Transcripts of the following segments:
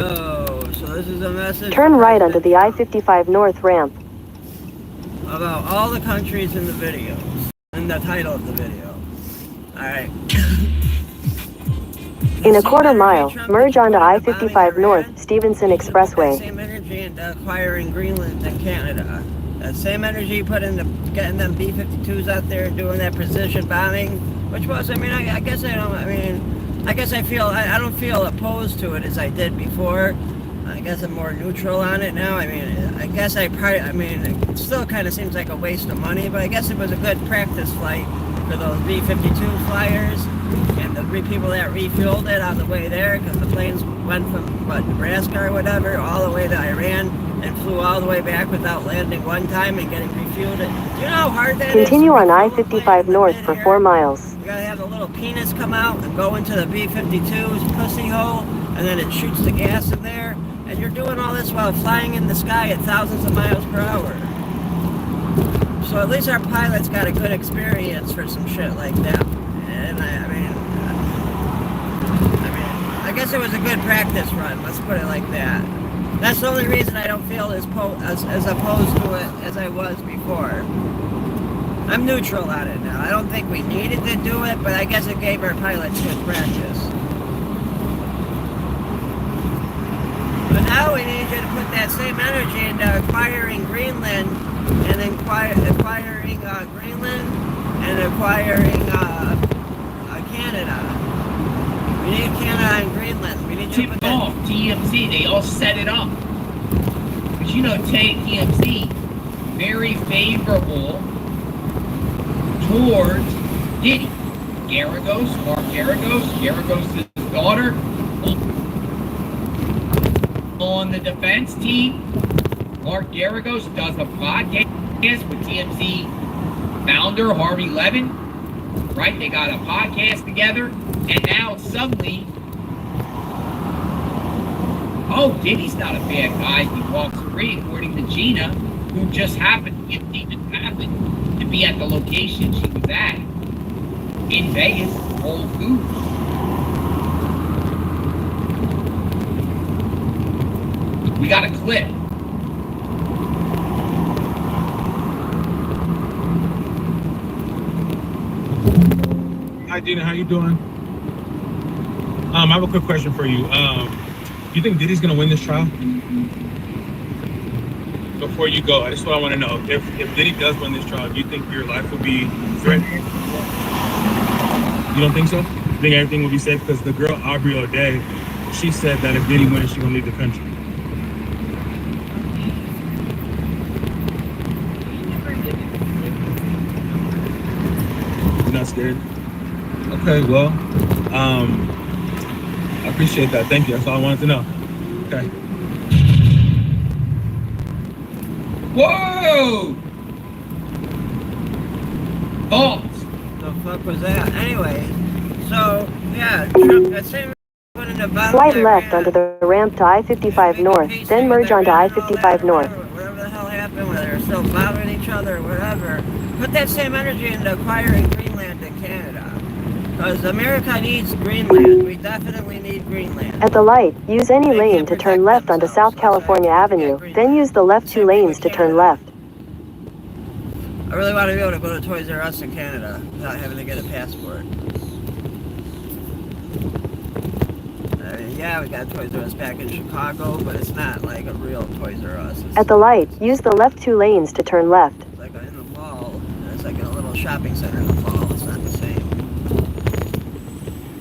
Oh, so this is a message. Turn right onto the I-55 North ramp. About all the countries in the videos, in the title of the video. Alright. In a quarter mile, merge onto I-55 North, Stevenson Expressway. That same energy into acquiring Greenland and Canada. That same energy you put into getting them B-52s out there and doing that precision bombing, which was, I mean, I guess I don't, I mean, I guess I don't feel opposed to it as I did before. I guess I'm more neutral on it now. I mean, I guess it still kind of seems like a waste of money, but I guess it was a good practice flight for those B-52 flyers and the three people that refueled it on the way there, because the planes went from, Nebraska or whatever, all the way to Iran and flew all the way back without landing one time and getting refueled. Do you know how hard that is? Continue on I-55 North for 4 miles. You gotta have the little penis come out and go into the B-52's pussy hole, and then it shoots the gas in there. And you're doing all this while flying in the sky at thousands of miles per hour. So at least our pilots got a good experience for some shit like that. And I guess it was a good practice run, let's put it like that. That's the only reason I don't feel as opposed to it as I was before. I'm neutral on it now. I don't think we needed to do it, but I guess it gave our pilots good practice. But now we need you to put that same energy into acquiring Greenland and acquiring Greenland and acquiring Canada. We need Canada and Greenland. We need to put that off TMZ. They all set it up. But you know, TMZ very favorable towards Diddy. Mark Garagos' daughter. On the defense team, Mark Garagos does a podcast with TMZ founder Harvey Levin, right? They got a podcast together, and now suddenly, Diddy's not a bad guy. He walks free, according to Gina, who just happened to be at the location she was at in Vegas, Whole Foods. We got a clip. Hi, Gina. How you doing? I have a quick question for you. Do you think Diddy's gonna win this trial? Before you go, that's what I want to know. If Diddy does win this trial, do you think your life will be threatened? You don't think so? You think everything will be safe? Because the girl Aubrey O'Day, she said that if Diddy wins, she's gonna leave the country. You're not scared? Okay, well, I appreciate that. Thank you. That's all I wanted to know. Okay. Whoa! Thoughts? The fuck was that? Anyway, so, yeah, Trump, that same Slide left onto the ramp to I-55 North, then merge onto I-55 North. Whatever the hell happened, whether they're still bothering each other or whatever, put that same energy into acquiring Greenland and Canada. Because America needs Greenland. We definitely need Greenland. At the light, use any lane to turn left onto South California Avenue, then use the left 2 lanes to turn left. I really want to be able to go to Toys R Us in Canada without having to get a passport. Yeah, we got Toys R Us back in Chicago, but it's not like a real Toys R Us. At the light, use the left 2 lanes to turn left. It's like in the mall. It's like in a little shopping center in the mall. It's not the same.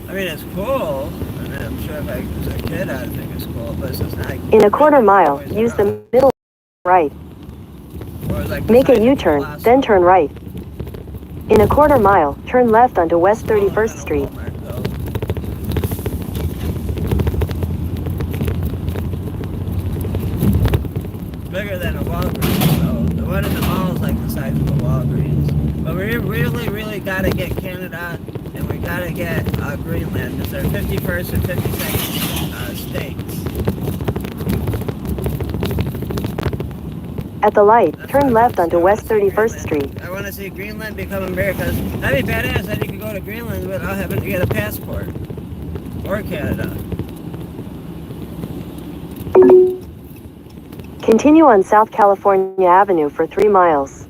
I mean, it's cool. I mean, I'm sure if I was a kid, I'd think it's cool, but it's just not. In a quarter mile, use the middle right. Make a U-turn, then turn right. In a quarter mile, turn left onto West 31st Street. Bigger than a Walgreens, so the one in the mall is like the size of a Walgreens. But we really got to get Canada, and we got to get Greenland, because they're 51st and 52nd states. At the light, turn left onto West 31st Street. I want to see Greenland become America. That'd be badass. Then you could go to Greenland without having to get a passport. Or Canada. Continue on South California Avenue for 3 miles.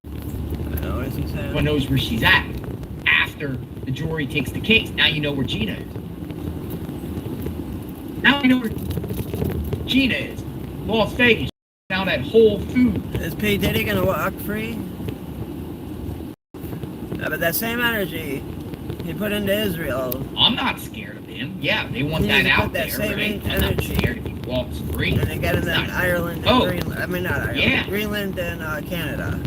Everyone knows where she's at. After the jury takes the case, now you know where Gina is. Now you know where Gina is. Las Vegas. Now that Whole Foods. Is P. Diddy gonna walk free? But that same energy he put into Israel. I'm not scared of him. Yeah, they want He that needs to out put that there, same right? I'm not energy. scared if he walks free. And they get in That's them not- Ireland and Oh. Greenland. I mean, not Ireland. Yeah. Greenland and Canada.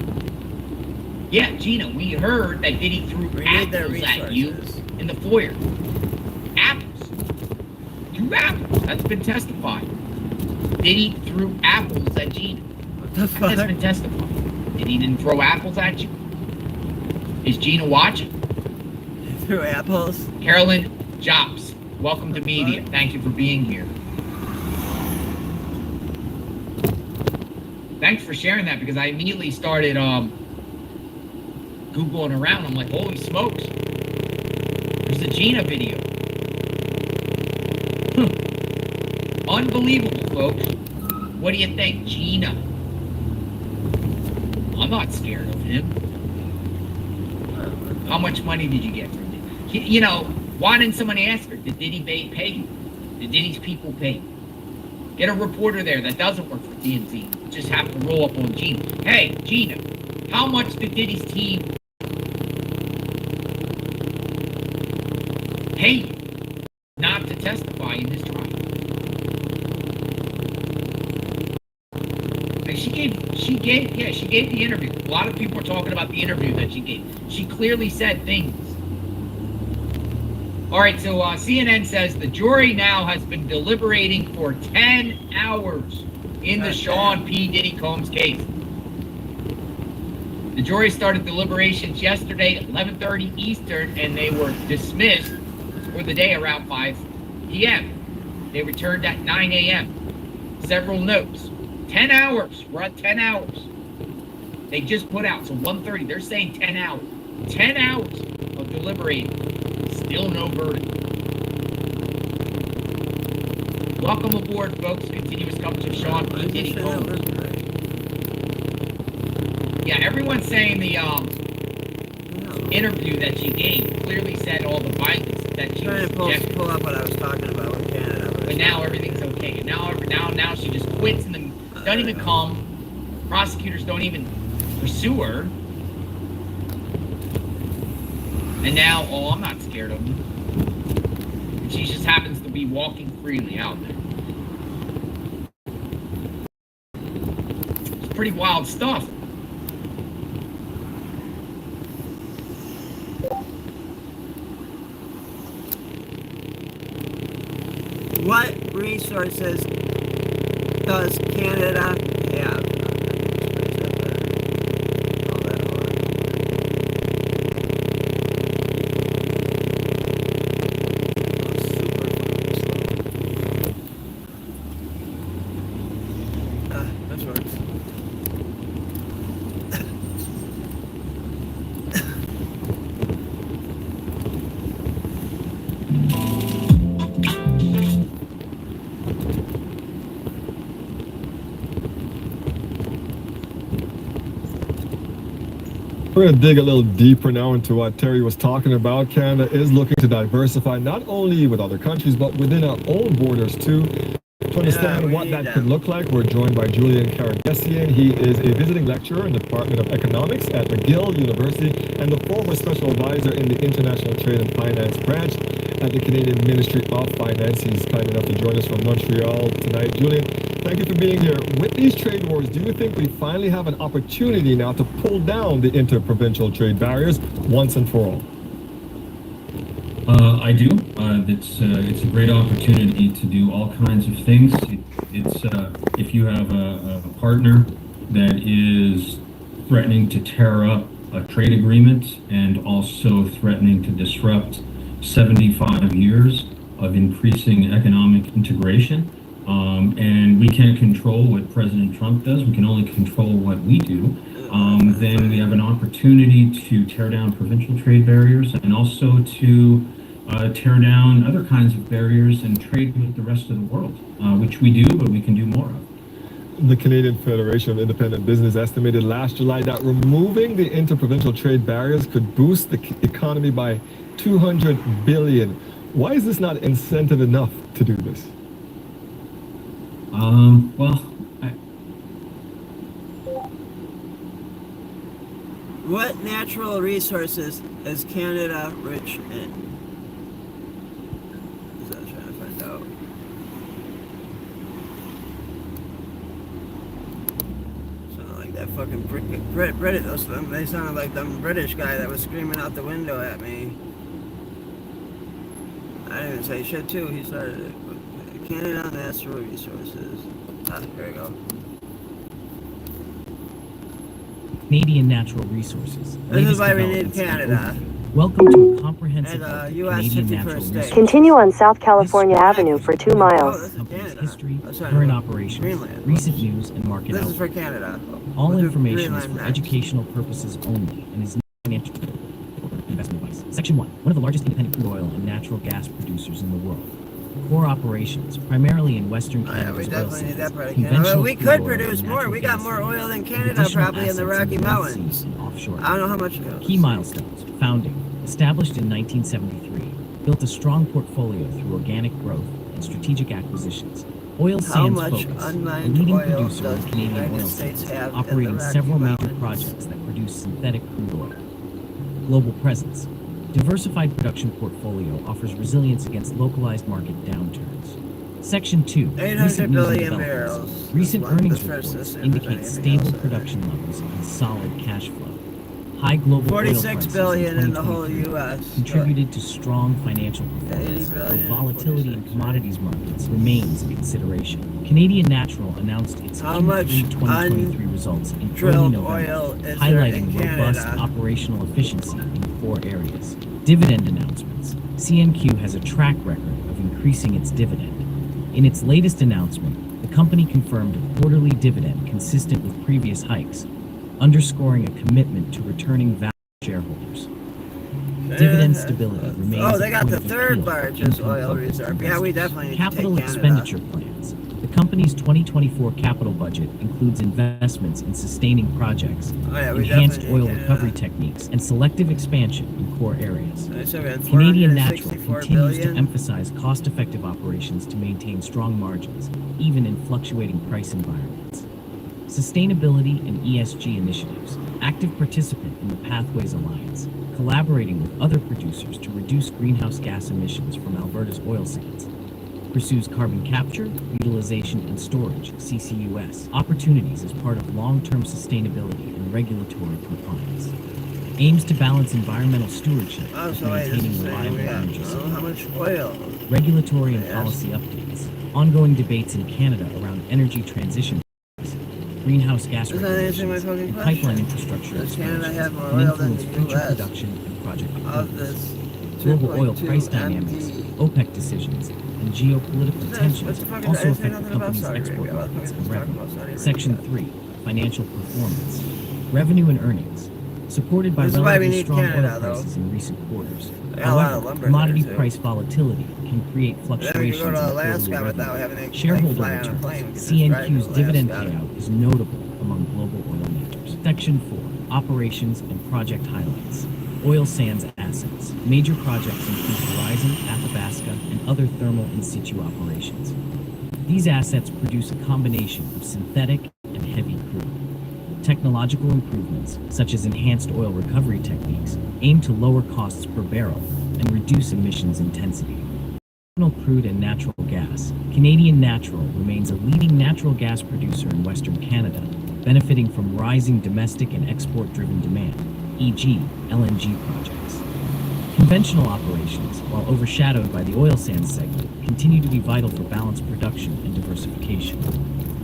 Yeah, Gina, we heard that Diddy threw We need their apples at you resources. in the foyer. Apples. Threw apples. That's been testified. Diddy threw apples at Gina. What the That's fuck? been testified. Diddy didn't throw apples at you. Is Gina watching? Through apples. Carolyn Jobs, welcome to media. Thank you for being here. Thanks for sharing that, because I immediately started Googling around. I'm like, holy smokes. There's a Gina video. Unbelievable, folks. What do you think, Gina? I'm not scared of him. How much money did you get from him? You know, why didn't someone ask her? Did Diddy pay you? Did Diddy's people pay you? Get a reporter there that doesn't work for TMZ. Just have to roll up on Gina. Hey, Gina, how much did Diddy's team pay you not to testify in this trial? And she gave the interview. A lot of people are talking about the interview that she gave. She clearly said things. All right, so CNN says the jury now has been deliberating for 10 hours in the Sean P. Diddy Combs case. The jury started deliberations yesterday at 11:30 Eastern, and they were dismissed for the day around 5 p.m. They returned at 9 a.m. Several notes. 10 hours. We're at 10 hours. They just put out, so 1:30. They're saying 10 hours. 10 hours of deliberating. Still no verdict. Welcome aboard, folks. Continuous coverage of Sean P. Diddy Combs. Yeah, everyone's saying the interview that she gave clearly said all the violence that she was Trying to subjected. pull up what I was talking about with Canada. But now everything's okay. And now she just quits and then doesn't even come. Prosecutors don't even pursue her. And now, oh, I'm not scared of him. And she just happens to be walking freely out there. It's pretty wild stuff. What resources does Canada have? This works. We're going to dig a little deeper now into what Terry was talking about. Canada is looking to diversify not only with other countries, but within our own borders too. To understand what that could look like, we're joined by Julian Karagesian. He is a visiting lecturer in the Department of Economics at McGill University and the former special advisor in the International Trade and Finance branch at the Canadian Ministry of Finance. He's kind enough to join us from Montreal tonight. Julian, thank you for being here. With these trade wars, do you think we finally have an opportunity now to pull down the interprovincial trade barriers once and for all? I do. It's a great opportunity to do all kinds of things. If you have a partner that is threatening to tear up a trade agreement and also threatening to disrupt 75 years of increasing economic integration, and we can't control what President Trump does, we can only control what we do, then we have an opportunity to tear down provincial trade barriers and also to tear down other kinds of barriers and trade with the rest of the world, which we do, but we can do more of. The Canadian Federation of Independent Business estimated last July that removing the interprovincial trade barriers could boost the economy by $200 billion. Why is this not incentive enough to do this? Well, What natural resources is Canada rich in? That's what I'm trying to find out. Sounded like that fucking British. They sounded like the British guy that was screaming out the window at me. I didn't even say shit too. He started it. Canada natural resources. Ah, here we go. Canadian natural resources. This is why we need Canada. Welcome to a comprehensive And, look at US Canadian 51st natural state. resources. Continue on South California Avenue for 2 Oh, miles. this is Company's Canada. history, Oh, sorry, current no. operations, Greenland. recent news, and market This is outlook. for Canada. All We'll do information is Greenland for next. educational purposes only and is not financial investment advice. Section 1. One of the largest independent crude oil and natural gas producers in the world. Core operations, primarily in Western Oh, yeah, we Canada's oil definitely need that sands, part of Canada. conventional Well, we crude could oil produce and more. natural We got gas more fields, oil than and Canada, additional probably in the assets Rocky the North Mountains. Sea and offshore. I don't know how much. Key milestones. Founding. Established in 1973. Built a strong portfolio through organic growth and strategic acquisitions. Oil How sands much focus. A unmined leading oil producer does of the Canadian United oil States sands, have in operating the Rocky several major Mountains? projects that produce synthetic crude oil. Global presence. Diversified production portfolio offers resilience against localized market downturns. Section 2. 800 Recent news and billion developments. barrels. Recent This one, earnings the first reports system, indicate anything stable else in production levels and solid cash flow. High global oil 46 prices billion in the whole 2023 U.S. contributed to strong financial 80 performance, though billion, volatility in 46, commodities markets remains a consideration. Canadian Natural announced its How much Q3 2023 results in early drilled November, oil is there highlighting in robust Canada? operational efficiency in 4 areas. Dividend announcements. CNQ has a track record of increasing its dividend. In its latest announcement, the company confirmed a quarterly dividend consistent with previous hikes, underscoring a commitment to returning value to shareholders. Dividend stability remains Oh, they a got point the of third appeal for largest oil income-focused reserve. Yeah, we investors. definitely need Capital to take Canada. expenditure plans. The company's 2024 capital budget includes investments in sustaining projects, Oh, yeah, we enhanced definitely oil need recovery Canada. techniques, and selective expansion in core areas. So we had Canadian Natural 464 continues to billion. emphasize cost-effective operations to maintain strong margins, even in fluctuating price environments. Sustainability and ESG initiatives. Active participant in the Pathways Alliance, collaborating with other producers to reduce greenhouse gas emissions from Alberta's oil sands. Pursues carbon capture, utilization, and storage (CCUS) opportunities as part of long-term sustainability and regulatory compliance. Aims to balance environmental stewardship Oh, with so wait, this maintaining is saying reliable we got energy how supply. much oil? Regulatory and Yes. policy updates. Ongoing debates in Canada around energy transition, greenhouse gas Does that answer my regulations, fucking and question? pipeline infrastructure Does Canada expansions have more can oil than influence the future US? production and project Of approvals. this Global oil 2.2 price dynamics, MD. OPEC decisions, and geopolitical What tensions the fuck is also that? affect the Nothing about company's Saudi export Arabia. What the fuck markets is and this talking revenue. about Saudi Arabia? Section 3. Financial performance. Revenue and earnings. Supported by This is why we relatively need strong Canada, oil though. prices in recent quarters. They got a lot of However, lumber commodity there, too. price volatility can create Then we could fluctuations go in to quarterly Alaska without revenue. having to Shareholder fly on a returns. plane. We could just drive CNQ's to dividend Alaska. payout is notable among global oil majors. Section 4. Operations and project highlights. Oil sands assets. Major projects include Horizon, Athabasca, and other thermal in situ operations. These assets produce a combination of synthetic and heavy crude. Technological improvements, such as enhanced oil recovery techniques, aim to lower costs per barrel and reduce emissions intensity. Crude and natural gas. Canadian Natural remains a leading natural gas producer in Western Canada, benefiting from rising domestic and export-driven demand, e.g., LNG projects. Conventional operations, while overshadowed by the oil sands segment, continue to be vital for balanced production and diversification.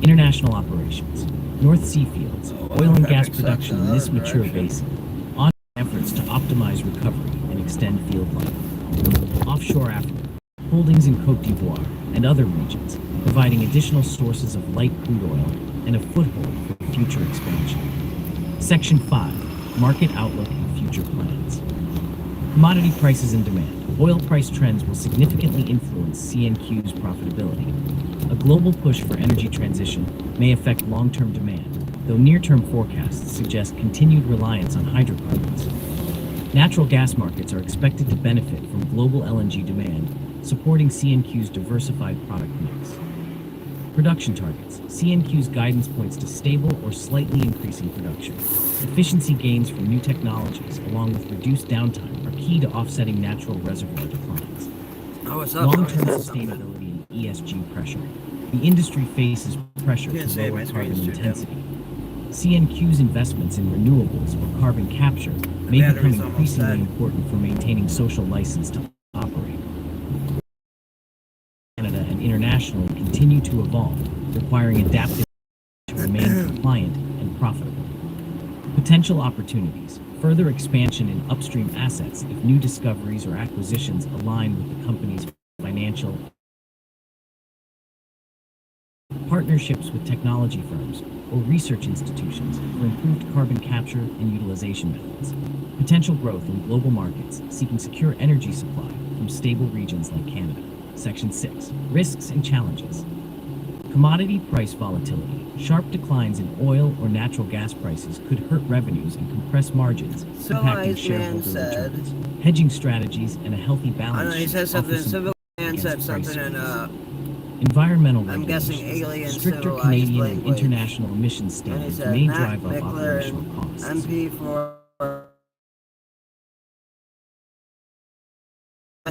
International operations. North Sea fields, oil and gas production in this mature basin, on efforts to optimize recovery and extend field life. Offshore Africa. Holdings in Côte d'Ivoire and other regions, providing additional sources of light crude oil and a foothold for future expansion. Section 5. Market outlook and future plans. Commodity prices and demand. Oil price trends will significantly influence CNQ's profitability. A global push for energy transition, may affect long-term demand, though near-term forecasts suggest continued reliance on hydrocarbons. Natural gas markets are expected to benefit from global LNG demand, supporting CNQ's diversified product mix. Production targets. CNQ's guidance points to stable or slightly increasing production. Efficiency gains from new technologies, along with reduced downtime, are key to offsetting natural reservoir declines. Oh, what's up? Long-term sustainability and ESG pressure. The industry faces pressure Can't to say lower my carbon screen's too dim. intensity. CNQ's investments in renewables or carbon capture may become battery's almost increasingly dead. important for maintaining social license to operate. Canada and internationally continue to evolve, requiring adaptive to remain compliant and profitable. Potential opportunities. Further expansion in upstream assets if new discoveries or acquisitions align with the company's financial. Partnerships with technology firms or research institutions for improved carbon capture and utilization methods. Potential growth in global markets seeking secure energy supply from stable regions like Canada. Section 6. Risks and challenges. Commodity price volatility. Sharp declines in oil or natural gas prices could hurt revenues and compress margins, impacting shareholder returns. Hedging strategies and a healthy I balance know he sheet said something. offer Civil man against said price something swings. in Environmental I'm regulations. guessing alien Stricter civilized Canadian and language. international emissions And he standards said may Matt drive up Mickler operational and costs. MP for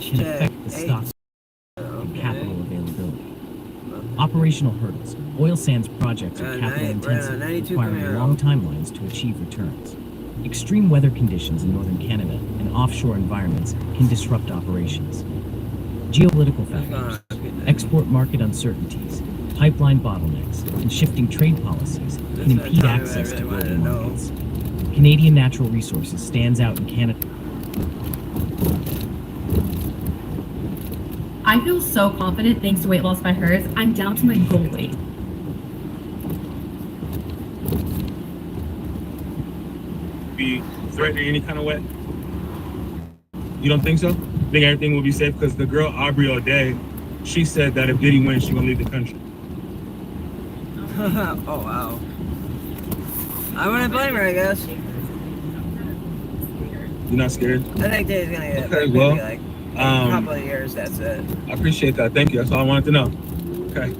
Can affect the stock and capital availability. Operational hurdles. Oil sands projects are capital intensive, 92 requiring Camaro. long timelines to achieve returns. Extreme weather conditions in northern Canada and offshore environments can disrupt operations. Geopolitical factors. Export market uncertainties, pipeline bottlenecks, and shifting trade policies can impede access to global markets. Canadian natural resources stands out in Canada. I feel so confident thanks to weight loss by hers. I'm down to my goal weight. Be threatening any kind of way? You don't think so? Think everything will be safe? Because the girl Aubrey O'Day, she said that if Diddy wins, she's gonna leave the country. Oh wow. I wouldn't blame her, I guess. You're not scared? I think Diddy's gonna get Okay, maybe well, like a couple of years, that's it. I appreciate that. Thank you. That's all I wanted to know. Okay.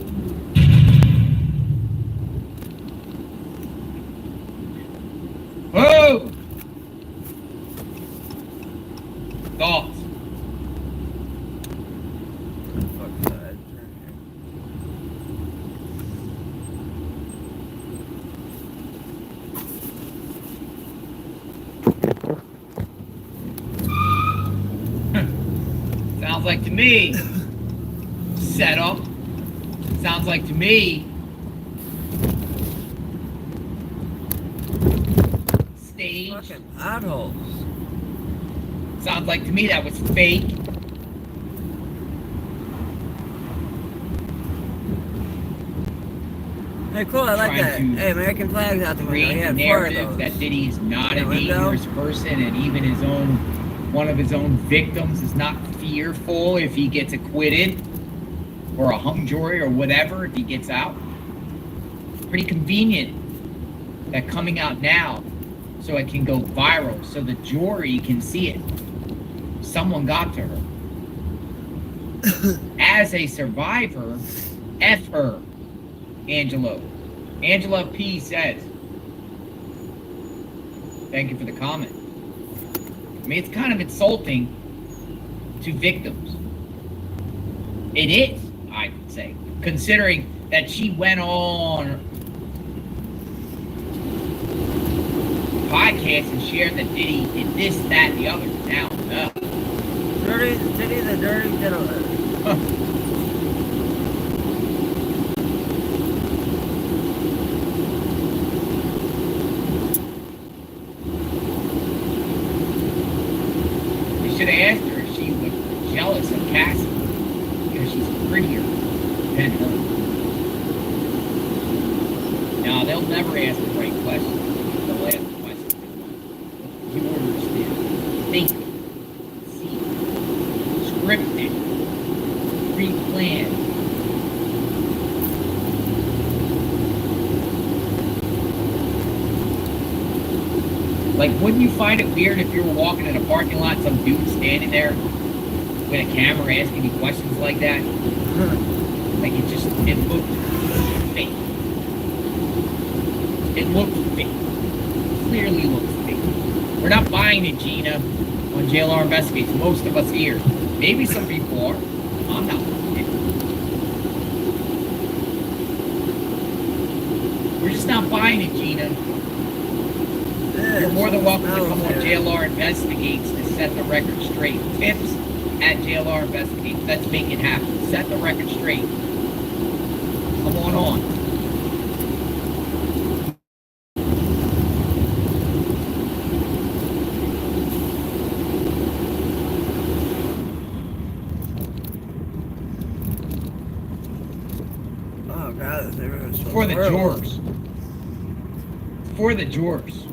Oh! Thoughts? Sounds like to me, setup. Sounds like to me, stage. Fucking potholes. Sounds like to me that was fake. Hey, cool, I like Trying that. to Hey, American flag's out the window. He Create the had 4 of narrative those. that Diddy's not a The window. dangerous person, and even one of his own victims is not fearful if he gets acquitted or a hung jury or whatever if he gets out. Pretty convenient that coming out now so it can go viral, so the jury can see it. Someone got to her. As a survivor, F her, Angelo. Angela P says, thank you for the comment. I mean, it's kind of insulting to victims. It is, I would say, considering that she went on podcast and shared that Diddy did this, that, and the other. Now, no. Diddy the dirty diddler. We should have asked her if she was jealous of Cassie because she's prettier than her. Now, they'll never ask the right question. They'll ask the question. Yours did. Think. See. Scripted. Pre-planned. Like, wouldn't you find it weird if you were walking in a parking lot, some dude standing there with a camera asking you questions like that? Like, it looked fake. It looked fake. Clearly looked fake. We're not buying it, Gina, on JLR Investigates. Most of us here. Maybe some people are. I'm not. We're just not buying it, Gina. You're more than welcome to come on JLR Investigates to set the record straight. Tips at JLR Investigates. Let's make it happen. Set the record straight. Come on. Oh God, there was For the jurors. For the jurors.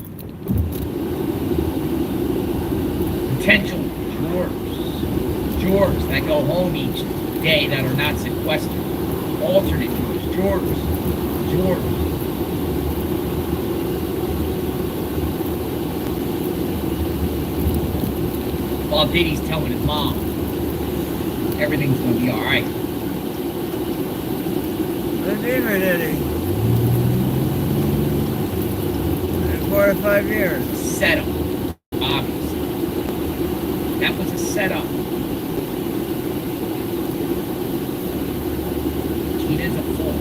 Potential jurors that go home each day that are not sequestered. Alternate jurors. While Diddy's telling his mom everything's gonna be alright. Good dreamer, Diddy. 4 to 5 years. Setup. Obviously. That was a setup. Gina's a fool.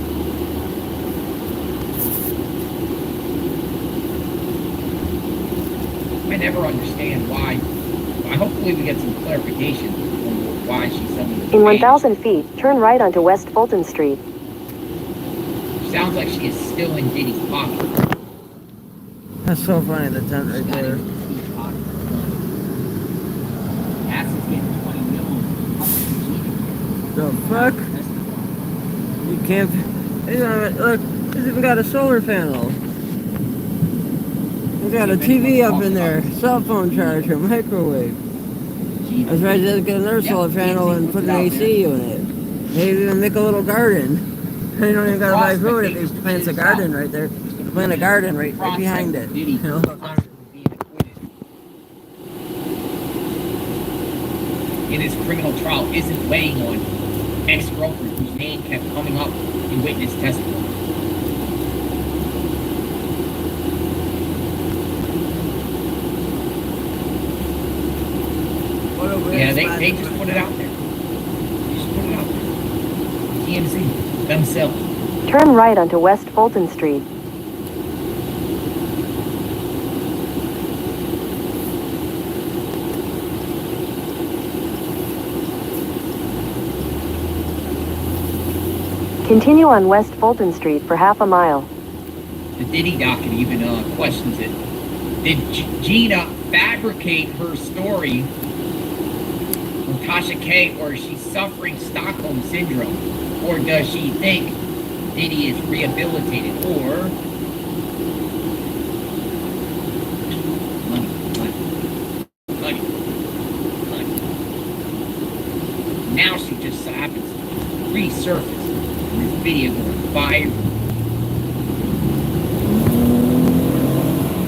I never understand why. Hopefully we get some clarification on why she's suddenly... In 1,000 feet, turn right onto West Fulton Street. Sounds like she is still in Diddy's pocket. That's so funny, the tent right there. Ass is getting 20 mil. The fuck? You can't... Look, he's even got a solar panel. He's got a TV up in there, cell phone charger, microwave. That's right, just get another solar panel and put an AC unit. Maybe even make a little garden. You don't even gotta buy food if he plants a garden right there. Plant a garden right behind it. You know? In his criminal trial isn't weighing on ex-girlfriend whose name kept coming up in witness testimony. Yeah, they just put it out there. Just put it out there. TMZ themselves. Turn right onto West Fulton Street. Continue on West Fulton Street for half a mile. The Diddy docket even questions it. Did Gina fabricate her story from Tasha K, or is she suffering Stockholm Syndrome? Or does she think Diddy is rehabilitated? Or money. Now she just happens to resurface in this video going viral.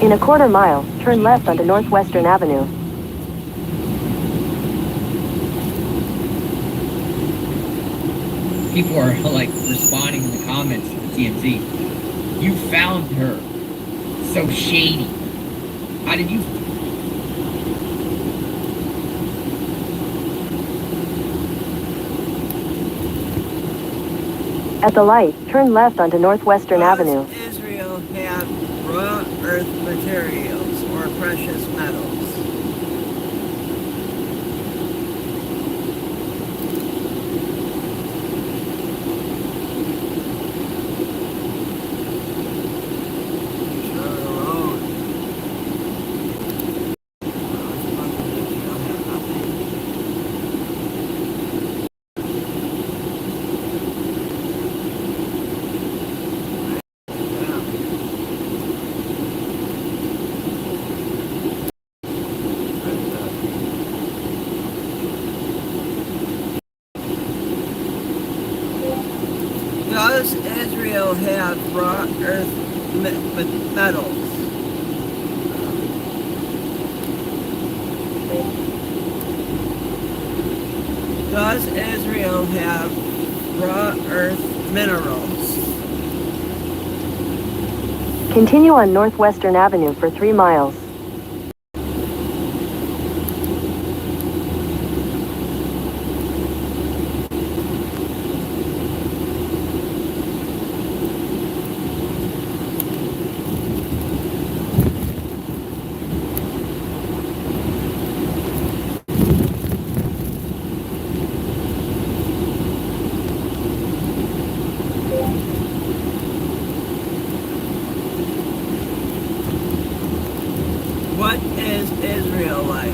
In a quarter mile, turn left onto Northwestern Avenue. People are like responding in the comments to TMZ. You found her so shady. How did you? At the light, turn left onto Northwestern Avenue. Does Israel have raw earth materials or precious metals? Does Israel have raw earth metals? Does Israel have raw earth minerals? Continue on Northwestern Avenue for 3 miles. What is Israel like?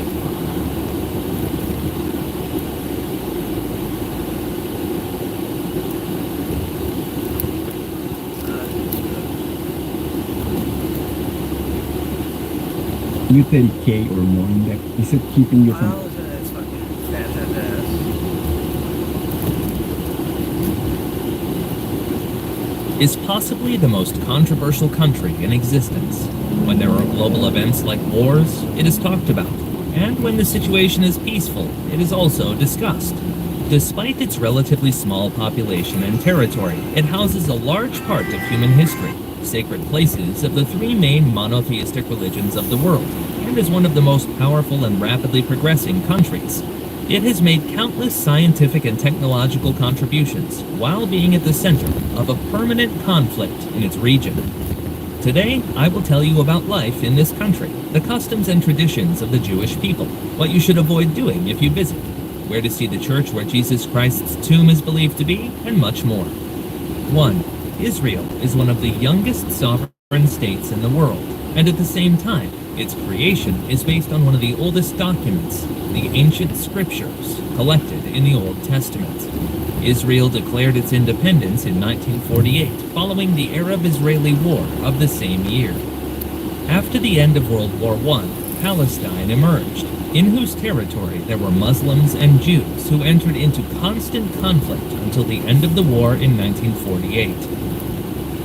You said K or morning deck. Is it keeping you from... Miles and it's fucking fast as ass. Is possibly the most controversial country in existence. When there are global events like wars, it is talked about. And when the situation is peaceful, it is also discussed. Despite its relatively small population and territory, it houses a large part of human history, sacred places of the 3 main monotheistic religions of the world, and is one of the most powerful and rapidly progressing countries. It has made countless scientific and technological contributions while being at the center of a permanent conflict in its region. Today, I will tell you about life in this country, the customs and traditions of the Jewish people, what you should avoid doing if you visit, where to see the church where Jesus Christ's tomb is believed to be, and much more. 1. Israel is one of the youngest sovereign states in the world, and at the same time, its creation is based on one of the oldest documents, the ancient scriptures, collected in the Old Testament. Israel declared its independence in 1948, following the Arab-Israeli War of the same year. After the end of World War I, Palestine emerged, in whose territory there were Muslims and Jews who entered into constant conflict until the end of the war in 1948.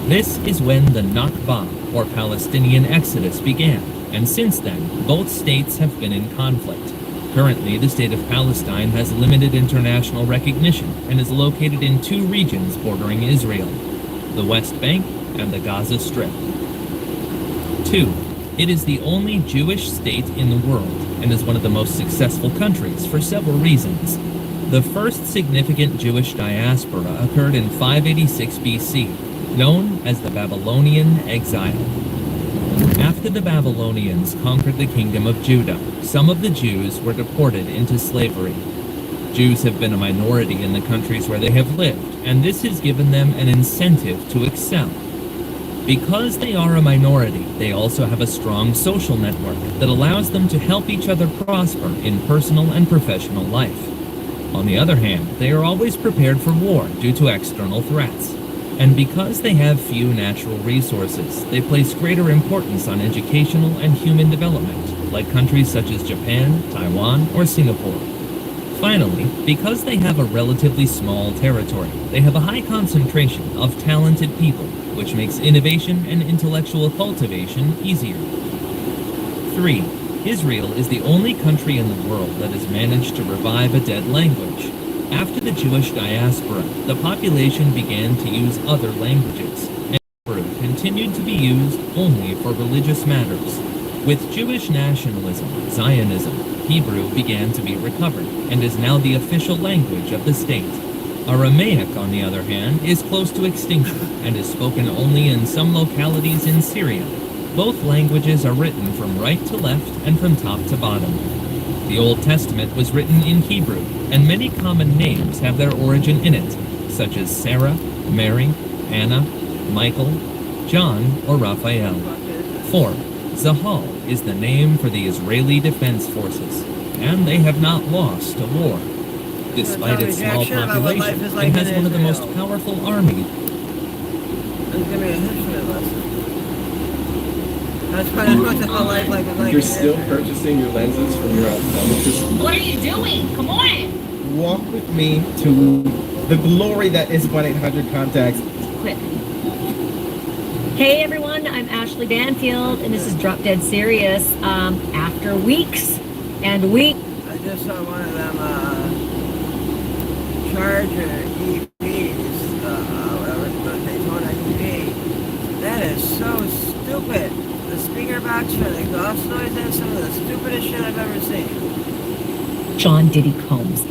This is when the Nakba, or Palestinian Exodus, began, and since then, both states have been in conflict. Currently, the state of Palestine has limited international recognition and is located in 2 regions bordering Israel, the West Bank and the Gaza Strip. 2. It is the only Jewish state in the world and is one of the most successful countries for several reasons. The first significant Jewish diaspora occurred in 586 BC, known as the Babylonian exile. After the Babylonians conquered the kingdom of Judah, some of the Jews were deported into slavery. Jews have been a minority in the countries where they have lived, and this has given them an incentive to excel. Because they are a minority, they also have a strong social network that allows them to help each other prosper in personal and professional life. On the other hand, they are always prepared for war due to external threats. And because they have few natural resources, they place greater importance on educational and human development, like countries such as Japan, Taiwan, or Singapore. Finally, because they have a relatively small territory, they have a high concentration of talented people, which makes innovation and intellectual cultivation easier. 3. Israel is the only country in the world that has managed to revive a dead language. After the Jewish diaspora, the population began to use other languages, and Hebrew continued to be used only for religious matters. With Jewish nationalism, Zionism, Hebrew began to be recovered, and is now the official language of the state. Aramaic, on the other hand, is close to extinction, and is spoken only in some localities in Syria. Both languages are written from right to left and from top to bottom. The Old Testament was written in Hebrew, and many common names have their origin in it, such as Sarah, Mary, Anna, Michael, John, or Raphael. 4. Zahal is the name for the Israeli Defense Forces, and they have not lost a war. Despite its small population, it has one of the most powerful armies. Give me a history lesson. That's quite much how life like is like. You're still purchasing your lenses from your optometrist. What are you doing? Come on. Walk with me to the glory that is 1-800-CONTACTS. Quit. Hey everyone, I'm Ashley Banfield, and this is Drop Dead Serious. After weeks and weeks. I just saw one of them Charger EVs, whatever, the Daytona EV. That is so stupid. The speaker box for the exhaust noise, that's some of the stupidest shit I've ever seen. Sean Diddy Combs.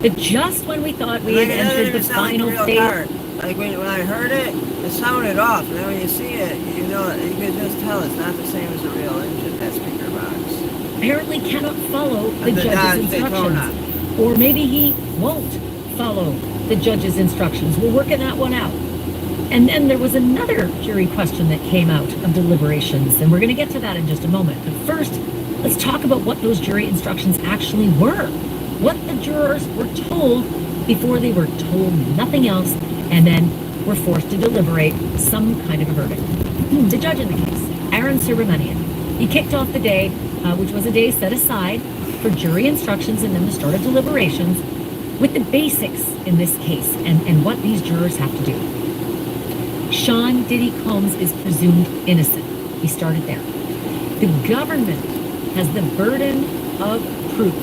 But just when we thought we had entered the final phase... Like when I heard it, it sounded off. And then when you see it, you know, you can just tell it's not the same as the real engine, that speaker box. Apparently cannot follow the judge's instructions. Or maybe he won't follow the judge's instructions. We're working that one out. And then there was another jury question that came out of deliberations, and we're going to get to that in just a moment. But first, let's talk about what those jury instructions actually were. What the jurors were told before they were told nothing else, and then were forced to deliberate some kind of a verdict. The judge in the case, Aaron Subramanian, he kicked off the day, which was a day set aside for jury instructions and then the start of deliberations, with the basics in this case and what these jurors have to do. Sean Diddy Combs is presumed innocent. He started there. The government has the burden of proof.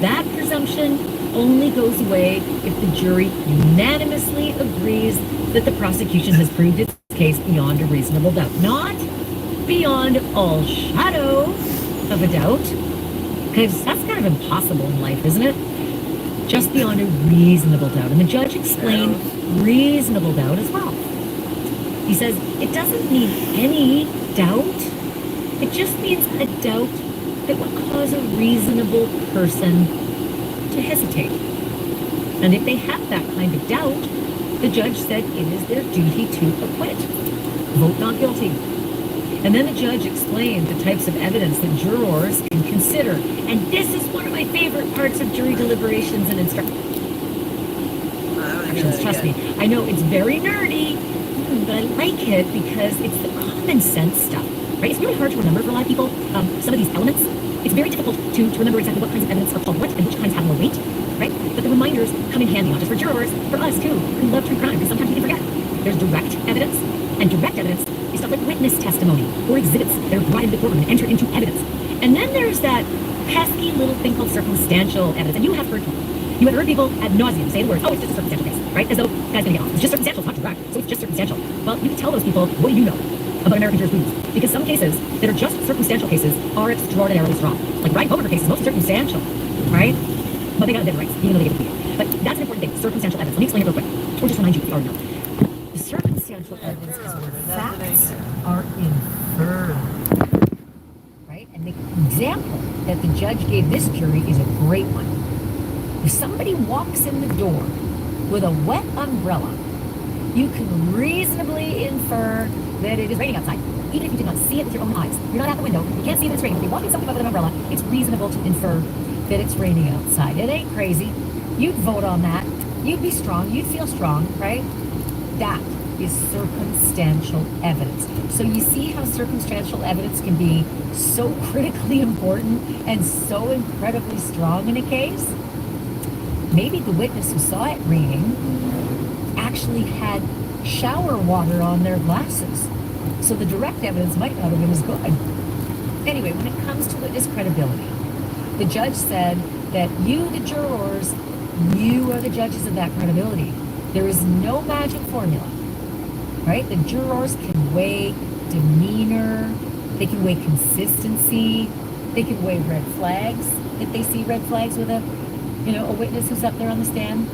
That presumption only goes away if the jury unanimously agrees that the prosecution has proved its case beyond a reasonable doubt. Not beyond all shadow of a doubt, because that's kind of impossible in life, isn't it? Just beyond a reasonable doubt. And the judge explained reasonable doubt as well. He says it doesn't mean any doubt. It just means a doubt that would cause a reasonable person to hesitate. And if they have that kind of doubt, the judge said it is their duty to acquit. Vote not guilty. And then the judge explained the types of evidence that jurors can consider. And this is one of my favorite parts of jury deliberations and instructions. Trust me, I know it's very nerdy, but I like it because it's the common sense stuff, right? It's really hard to remember for a lot of people, some of these elements. It's very difficult to remember exactly what kinds of evidence are called what and which kinds have more weight, right? But the reminders come in handy, not just for jurors, for us too, who love true crime, because sometimes we can forget. There's direct evidence, and direct evidence is stuff like witness testimony or exhibits that are brought into the courtroom and entered into evidence. And then there's that pesky little thing called circumstantial evidence, and you have heard people ad nauseum say the words, oh, it's just a circumstantial case, right? As though the guy's gonna get off. It's just circumstantial, it's not direct, so it's just circumstantial. Well, you can tell those people, what do you know about American jurisprudence? Because some cases that are just circumstantial cases are extraordinarily strong. Like Ryan Coburger case is mostly circumstantial, right? But they got dead rights, even though they get the But that's an important thing, circumstantial evidence. Let me explain it real quick, or just remind you if you already know. The circumstantial evidence is where facts are inferred, right? And the example that the judge gave this jury is a great one. If somebody walks in the door with a wet umbrella, you can reasonably infer that it is raining outside, even if you did not see it with your own eyes. You're not at the window, you can't see that it's raining. If you're walking something with an umbrella, it's reasonable to infer that it's raining outside. It ain't crazy. You'd vote on that. You'd be strong. You'd feel strong, right? That is circumstantial evidence. So you see how circumstantial evidence can be so critically important and so incredibly strong in a case? Maybe the witness who saw it raining actually had shower water on their glasses. So the direct evidence might not have been as good. Anyway, when it comes to witness credibility, the judge said that you, the jurors, you are the judges of that credibility. There is no magic formula, right? The jurors can weigh demeanor, they can weigh consistency, they can weigh red flags, if they see red flags with a witness who's up there on the stand.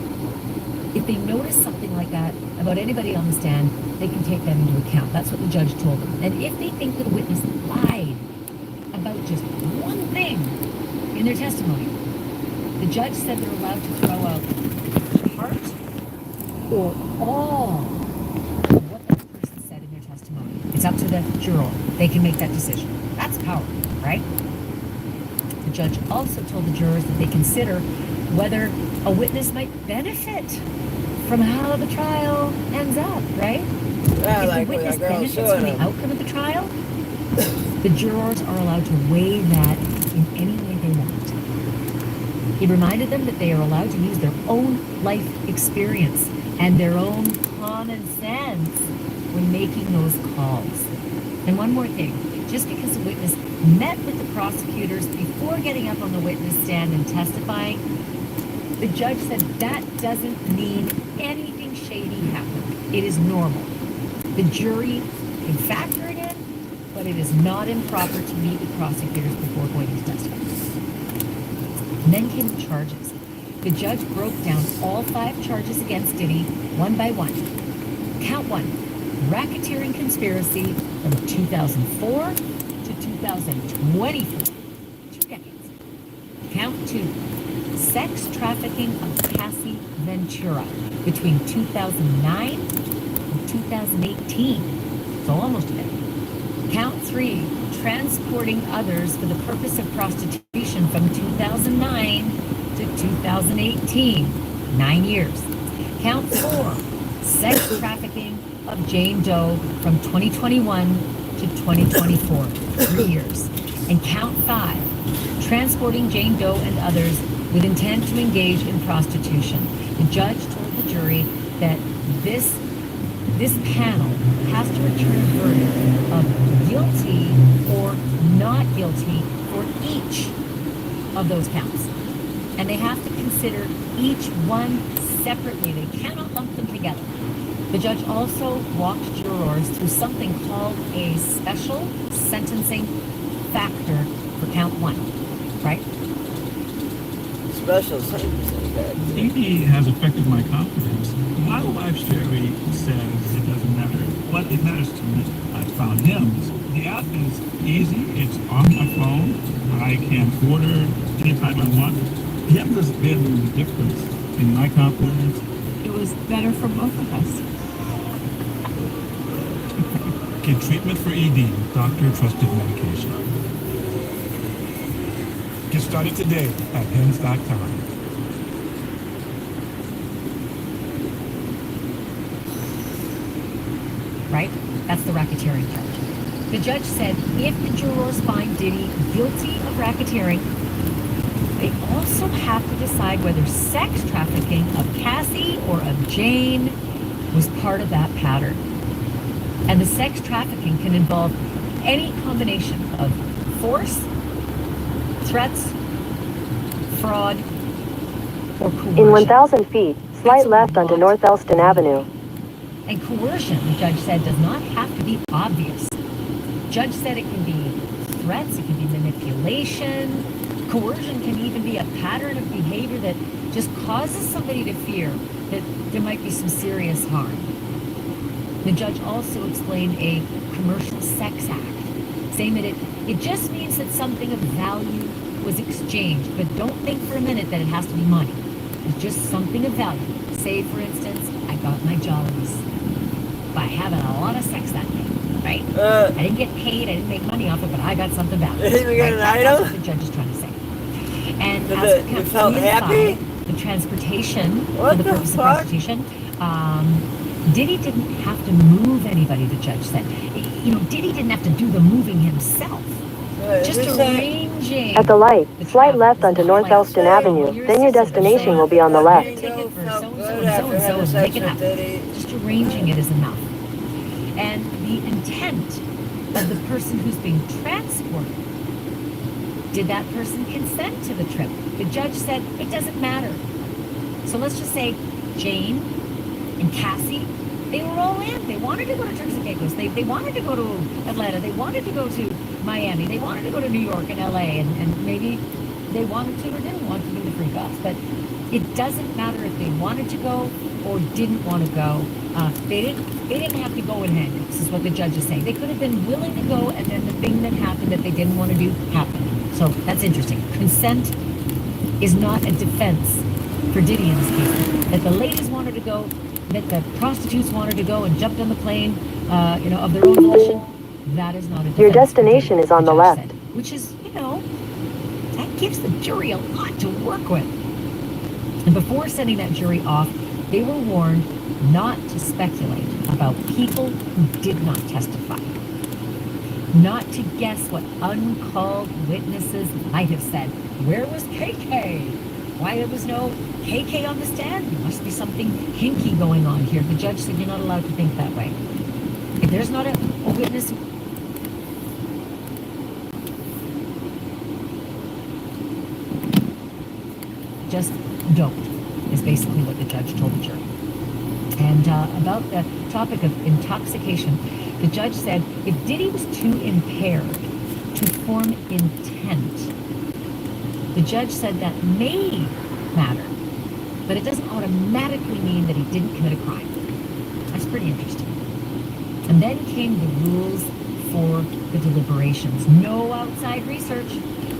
If they notice something like that about anybody on the stand, they can take that into account. That's what the judge told them. And if they think that a witness lied about just one thing in their testimony, the judge said they're allowed to throw out part or all of what that person said in their testimony. It's up to the juror. They can make that decision. That's power, right? The judge also told the jurors that they consider whether a witness might benefit from how the trial ends up, right? If the witness benefits from the outcome of the trial, the jurors are allowed to weigh that in any way they want. He reminded them that they are allowed to use their own life experience and their own common sense when making those calls. And one more thing, just because a witness met with the prosecutors before getting up on the witness stand and testifying, The judge said that doesn't mean anything shady happened. It is normal. The jury can factor it in, but it is not improper to meet with prosecutors before going to testify. And then came the charges. The judge broke down all 5 charges against Diddy one by one. Count 1, racketeering conspiracy from 2004 to 2024. 2 decades. Count 2, sex trafficking of Cassie Ventura between 2009 and 2018. So almost a decade. Count 3, transporting others for the purpose of prostitution from 2009 to 2018. 9 years. Count 4, sex trafficking of Jane Doe from 2021 to 2024. 3 years. And count 5, transporting Jane Doe and others with intent to engage in prostitution. The judge told the jury that this panel has to return a verdict of guilty or not guilty for each of those counts. And they have to consider each one separately. They cannot lump them together. The judge also walked jurors through something called a special sentencing factor for count 1, right? Special sentencing. Diddy has affected my confidence. My wife Sherry says it doesn't matter. What it matters to me, I found him. The app is easy. It's on my phone. I can order anytime I want. Him has been the difference in my confidence. It was better for both of us. Get treatment for ED with doctor-trusted medication. Get started today at hens.com. Right? That's the racketeering charge. The judge said if the jurors find Diddy guilty of racketeering, they also have to decide whether sex trafficking of Cassie or of Jane was part of that pattern. And the sex trafficking can involve any combination of force, threats, fraud, or coercion. In 1,000 feet, slight left onto North Elston Avenue. And coercion, the judge said, does not have to be obvious. Judge said it can be threats, it can be manipulation. Coercion can even be a pattern of behavior that just causes somebody to fear that there might be some serious harm. The judge also explained a commercial sex act, saying that it just means that something of value was exchanged, but don't think for a minute that it has to be money. It's just something of value. Say, for instance, I got my jollies by having a lot of sex that day, right? I didn't get paid, I didn't make money off it, but I got something valuable. You didn't get an item? That's what the judge is trying to say. And as you felt happy? The transportation, What for the the purpose of fuck? prostitution, Diddy didn't have to move anybody, the judge said. You know, Diddy didn't have to do the moving himself. Just arranging. At the light, slight left onto North Elston Avenue, then your destination will be on the left. Ticket for so-and-so and pick it up. Just arranging it is enough. And the intent of the person who's being transported, did that person consent to the trip? The judge said it doesn't matter. So let's just say Jane and Cassie, they were all in. They wanted to go to Turks and Caicos. They wanted to go to Atlanta. They wanted to go to Miami. They wanted to go to New York and LA. And maybe they wanted to or didn't want to do the free bus. But it doesn't matter if they wanted to go or didn't want to go. They didn't have to go in hand. This is what the judge is saying. They could have been willing to go, and then the thing that happened that they didn't want to do happened. So that's interesting. Consent is not a defense for Diddy in this case. That the ladies wanted to go, that the prostitutes wanted to go and jumped on the plane, of their own volition. That is not a defense. Your destination is on the left. Said, which is, that gives the jury a lot to work with. And before sending that jury off, they were warned not to speculate about people who did not testify. Not to guess what uncalled witnesses might have said. Where was KK? Why there was no KK on the stand? There must be something hinky going on here. The judge said you're not allowed to think that way. If there's not a witness... Just don't. basically what the judge told the jury. And about the topic of intoxication, the judge said if Diddy was too impaired to form intent, the judge said that may matter, but it doesn't automatically mean that he didn't commit a crime. That's pretty interesting. And then came the rules for the deliberations. No outside research,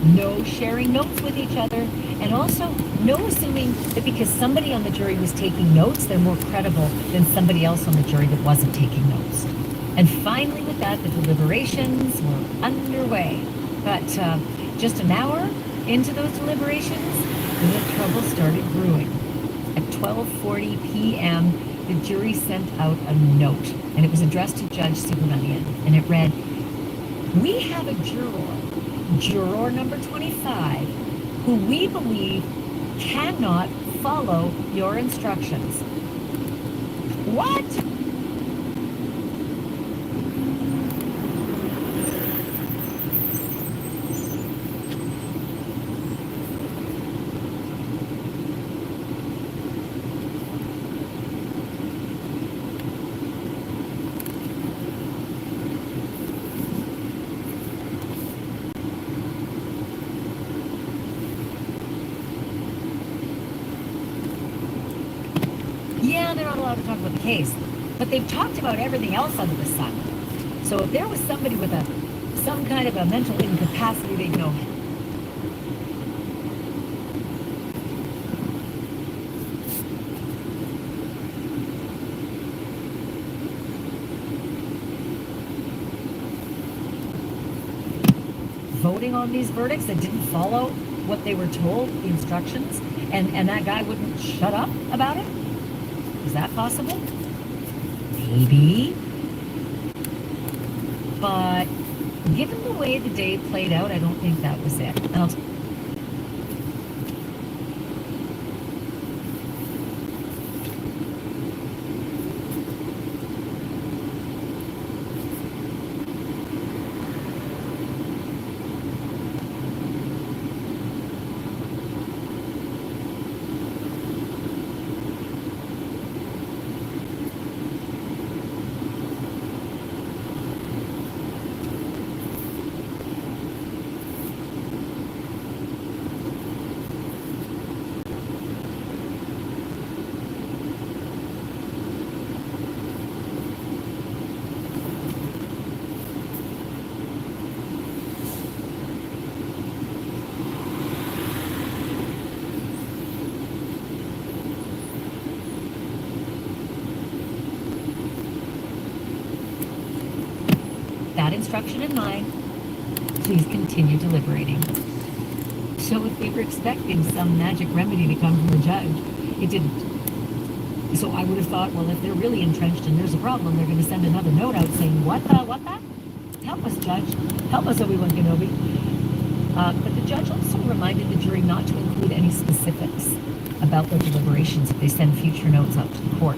no sharing notes with each other, and also no assuming that because somebody on the jury was taking notes, they're more credible than somebody else on the jury that wasn't taking notes. And finally with that, the deliberations were underway. But just an hour into those deliberations, the trouble started brewing. At 12:40 p.m., the jury sent out a note, and it was addressed to Judge Subramanian, and it read, "We have a juror number 25, who we believe cannot follow your instructions." What? Yeah, they're not allowed to talk about the case, but they've talked about everything else under the sun. So if there was somebody with some kind of a mental incapacity, they'd know. Voting on these verdicts that didn't follow what they were told, the instructions, and that guy wouldn't shut up about it? Is that possible? Maybe. But given the way the day played out, I don't think that was it. That instruction in mind, please continue deliberating. So if they were expecting some magic remedy to come from the judge, it didn't. So I would have thought, well, if they're really entrenched and there's a problem, they're going to send another note out saying, what the? Help us, Judge. Help us, Obi-Wan Kenobi. But the judge also reminded the jury not to include any specifics about their deliberations if they send future notes out to the court.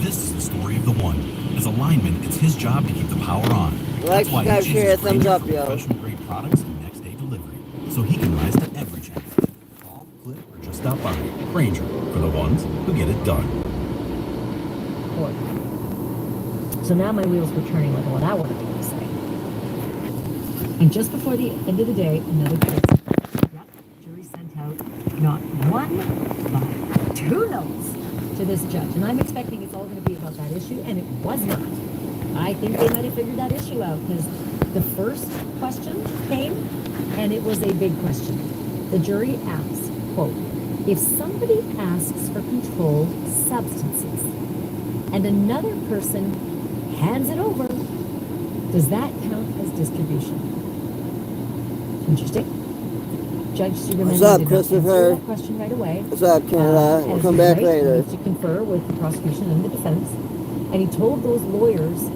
This is the story of the one. As a lineman, it's his job to keep the power on. Like, That's why subscribe, he share, chooses thumbs up, Grainger for yo. professional-grade products and next-day delivery, so he can rise to every challenge. Call, click, or just stop by. Grainger, for the ones who get it done. So now my wheels were turning like what I wanted to say. And just before the end of the day, another case. Yep, jury sent out not one, but two notes to this judge. And I'm expecting it's all going to be about that issue, and it was not. I think they might have figured that issue out, because the first question came, and it was a big question. The jury asked, quote, if somebody asks for controlled substances and another person hands it over, does that count as distribution? Interesting. Judge Superman What's up, did not Christopher? answer that question right away. What's up, Canada? We'll as come his back right, later. he needs to confer with the prosecution and the defense, and he told those lawyers